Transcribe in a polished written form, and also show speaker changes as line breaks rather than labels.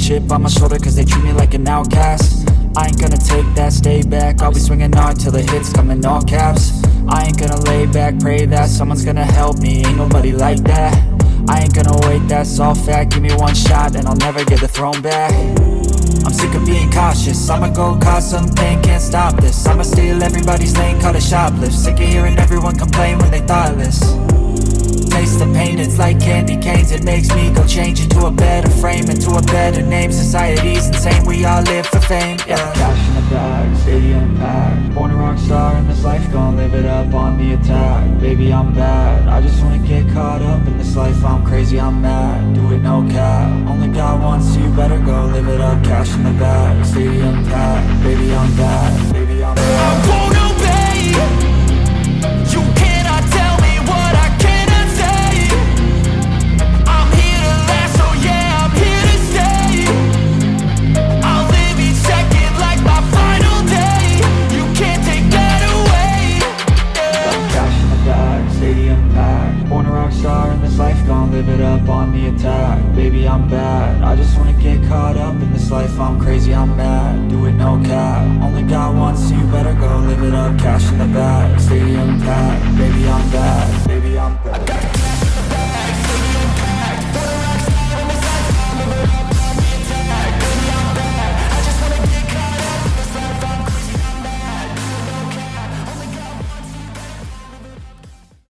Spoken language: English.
chip on my shoulder cause they treat me like an outcast. I ain't gonna take that, stay back, I'll be swinging hard till the hits come in all caps. I ain't gonna lay back, pray that someone's gonna help me, ain't nobody like that. I ain't gonna wait, that's all fact, give me one shot and I'll never get the throne back. I'm sick of being cautious, I'ma go cause something, can't stop this. I'ma steal everybody's lane, call it shoplift. Sick of hearing everyone complain when they thoughtless. Taste the pain, it's like candy canes. It makes me go change into a better frame, into a better name. Society's insane, we all live for fame, yeah. Cash in the bag, stadium packed. Born a rock star in this life, gon' live it up on the attack. Baby, I'm bad, I just wanna get caught up in this life. I'm crazy, I'm mad, do it no cap. Only got one, so you better go live it up. Cash in the bag, stadium